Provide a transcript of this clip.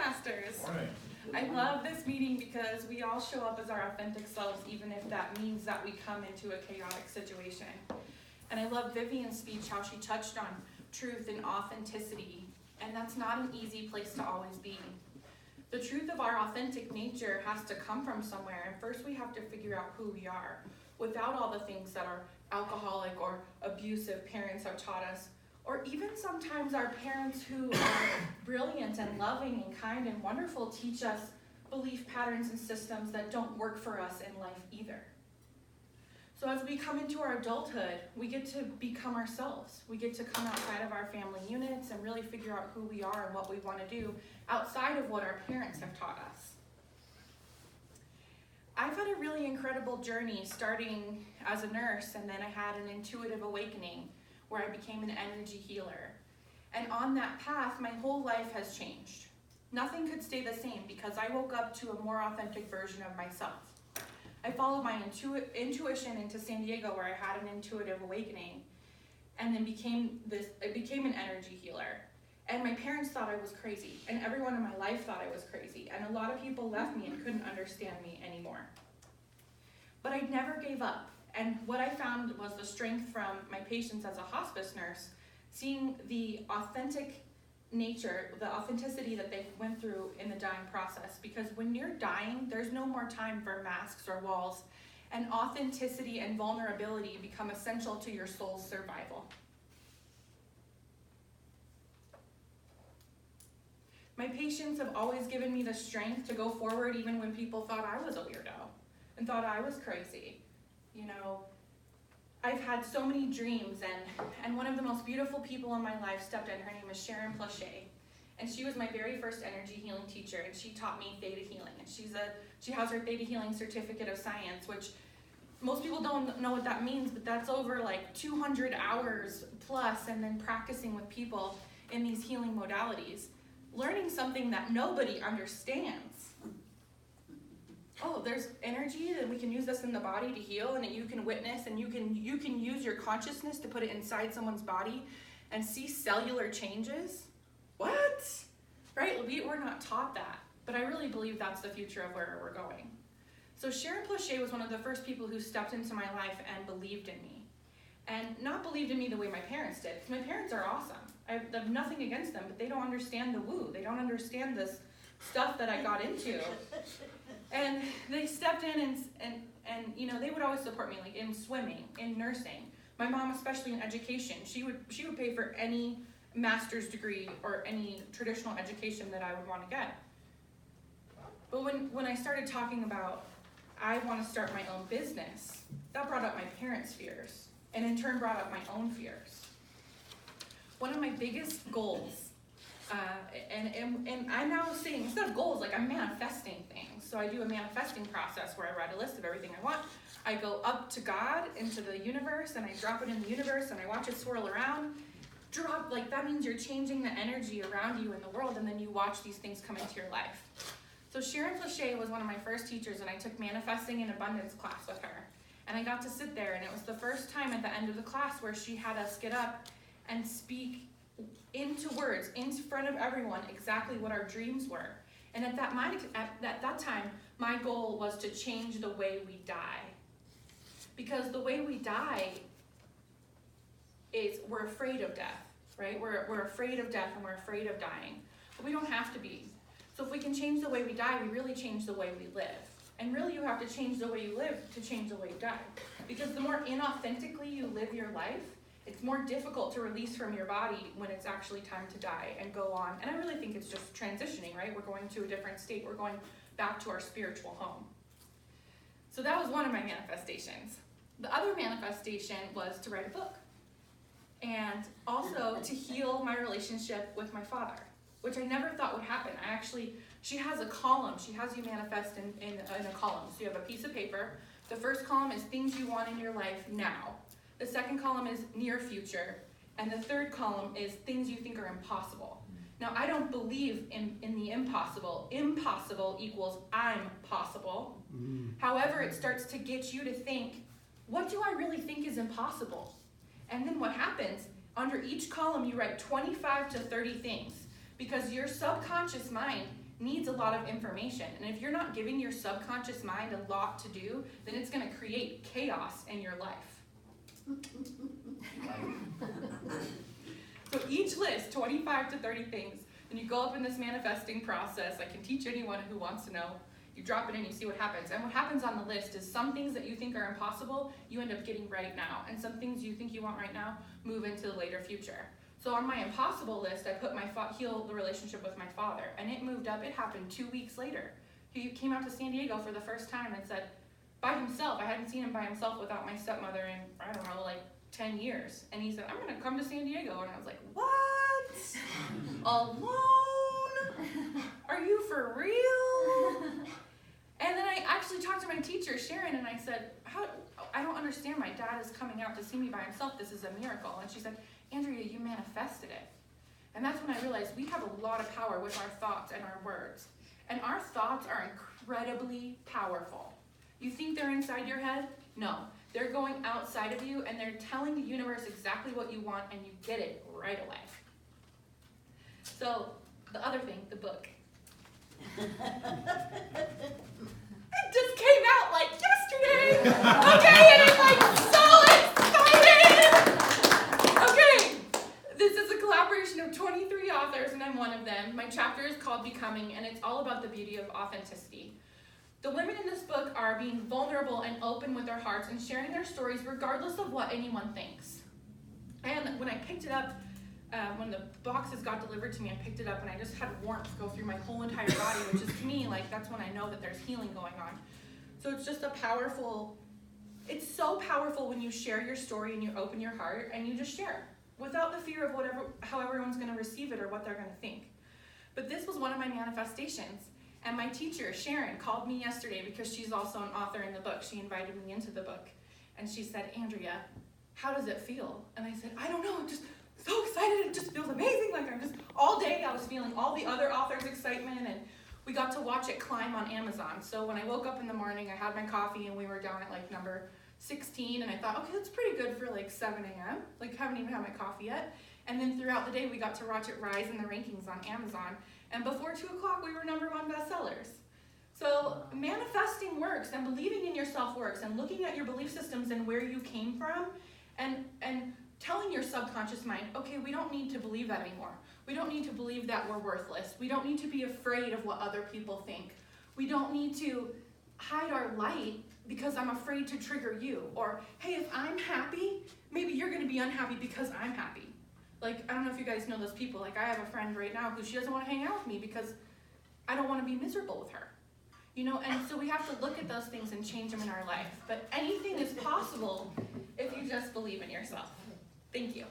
Masters. Morning. I love this meeting because we all show up as our authentic selves, even if that means that we come into a chaotic situation. And I love Vivian's speech, how she touched on truth and authenticity, and that's not an easy place to always be. The truth of our authentic nature has to come from somewhere, and first we have to figure out who we are, without all the things that our alcoholic or abusive parents have taught us, or even sometimes our parents who are brilliant and loving and kind and wonderful teach us belief patterns and systems that don't work for us in life either. So as we come into our adulthood, we get to become ourselves. We get to come outside of our family units and really figure out who we are and what we want to do outside of what our parents have taught us. I've had a really incredible journey starting as a nurse, and then I had an intuitive awakening where I became an energy healer. And on that path, my whole life has changed. Nothing could stay the same because I woke up to a more authentic version of myself. I followed my intuition into San Diego where I had an intuitive awakening and then I became an energy healer. And my parents thought I was crazy, and everyone in my life thought I was crazy, and a lot of people left me and couldn't understand me anymore. But I never gave up, and what I found was the strength from my patients as a hospice nurse, seeing the authentic nature, the authenticity that they went through in the dying process, because when you're dying, there's no more time for masks or walls, and authenticity and vulnerability become essential to your soul's survival. My patients have always given me the strength to go forward even when people thought I was a weirdo and thought I was crazy. You know, I've had so many dreams, and one of the most beautiful people in my life stepped in. Her name is Sharon Plachet, and she was my very first energy healing teacher, and she taught me theta healing. And she has her theta healing certificate of science, which most people don't know what that means, but that's over like 200 hours plus, and then practicing with people in these healing modalities, learning something that nobody understands. Oh, there's energy, and we can use this in the body to heal, and that you can witness, and you can use your consciousness to put it inside someone's body and see cellular changes. What? Right? We're not taught that, but I really believe that's the future of where we're going. So Sharon Plachet was one of the first people who stepped into my life and believed in me. And not believed in me the way my parents did, because my parents are awesome. I have nothing against them, but they don't understand the woo. They don't understand this stuff that I got into. And they stepped in and you know, they would always support me, like in swimming, in nursing. My mom, especially in education, she would pay for any master's degree or any traditional education that I would want to get. But when I started talking about I want to start my own business, that brought up my parents' fears, and in turn brought up my own fears. One of my biggest goals, and I'm now saying, instead of goals, like I'm manifesting things. So I do a manifesting process where I write a list of everything I want. I go up to God, into the universe, and I drop it in the universe, and I watch it swirl around. Like that means you're changing the energy around you in the world, and then you watch these things come into your life. So Sharon Plachet was one of my first teachers, and I took Manifesting in Abundance class with her. And I got to sit there, and it was the first time at the end of the class where she had us get up and speak into words, in front of everyone, exactly what our dreams were. And at that time, my goal was to change the way we die. Because the way we die is we're afraid of death, right? We're afraid of death and we're afraid of dying. But we don't have to be. So if we can change the way we die, we really change the way we live. And really you have to change the way you live to change the way you die. Because the more inauthentically you live your life, it's more difficult to release from your body when it's actually time to die and go on. And I really think it's just transitioning, right? We're going to a different state. We're going back to our spiritual home. So that was one of my manifestations. The other manifestation was to write a book. And also to heal my relationship with my father, which I never thought would happen. She has a column. She has you manifest in a column. So you have a piece of paper. The first column is things you want in your life now. The second column is near future. And the third column is things you think are impossible. Now, I don't believe in the impossible. Impossible equals I'm possible. However, it starts to get you to think, what do I really think is impossible? And then what happens, under each column you write 25 to 30 things, because your subconscious mind needs a lot of information. And if you're not giving your subconscious mind a lot to do, then it's going to create chaos in your life. So each list, 25 to 30 things, and you go up in this manifesting process. I can teach anyone who wants to know. You drop it in, you see what happens. And what happens on the list is some things that you think are impossible, you end up getting right now. And some things you think you want right now move into the later future. So on my impossible list, I put heal the relationship with my father. And it moved up. It happened 2 weeks later. He came out to San Diego for the first time and said, by himself, I hadn't seen him by himself without my stepmother in, I don't know, like 10 years. And he said, I'm going to come to San Diego. And I was like, what? Alone? Are you for real? And then I actually talked to my teacher, Sharon, and I said, I don't understand. My dad is coming out to see me by himself. This is a miracle. And she said, Andrea, you manifested it. And that's when I realized we have a lot of power with our thoughts and our words. And our thoughts are incredibly powerful. You think they're inside your head? No. They're going outside of you, and they're telling the universe exactly what you want, and you get it right away. So, the other thing, the book. It just came out like yesterday. Okay, and I'm like so excited. Okay, this is a collaboration of 23 authors, and I'm one of them. My chapter is called Becoming, and it's all about the beauty of authenticity. The women in this book are being vulnerable and open with their hearts and sharing their stories regardless of what anyone thinks. And when I picked it up, when the boxes got delivered to me, I picked it up and I just had warmth go through my whole entire body, which is to me, like, that's when I know that there's healing going on. So it's just it's so powerful when you share your story and you open your heart and you just share without the fear of how everyone's going to receive it or what they're going to think. But this was one of my manifestations. And my teacher, Sharon, called me yesterday because she's also an author in the book. She invited me into the book. And she said, Andrea, how does it feel? And I said, I don't know, I'm just so excited. It just feels amazing. Like all day I was feeling all the other authors' excitement, and we got to watch it climb on Amazon. So when I woke up in the morning, I had my coffee and we were down at like number 16, and I thought, okay, that's pretty good for like 7 a.m. Like, haven't even had my coffee yet. And then throughout the day, we got to watch it rise in the rankings on Amazon. And before 2 o'clock, we were #1 bestsellers. So manifesting works, and believing in yourself works, and looking at your belief systems and where you came from, and telling your subconscious mind, okay, we don't need to believe that anymore. We don't need to believe that we're worthless. We don't need to be afraid of what other people think. We don't need to hide our light because I'm afraid to trigger you. Or, hey, if I'm happy, maybe you're going to be unhappy because I'm happy. Like, I don't know if you guys know those people. Like, I have a friend right now who she doesn't want to hang out with me because I don't want to be miserable with her. You know, and so we have to look at those things and change them in our life. But anything is possible if you just believe in yourself. Thank you.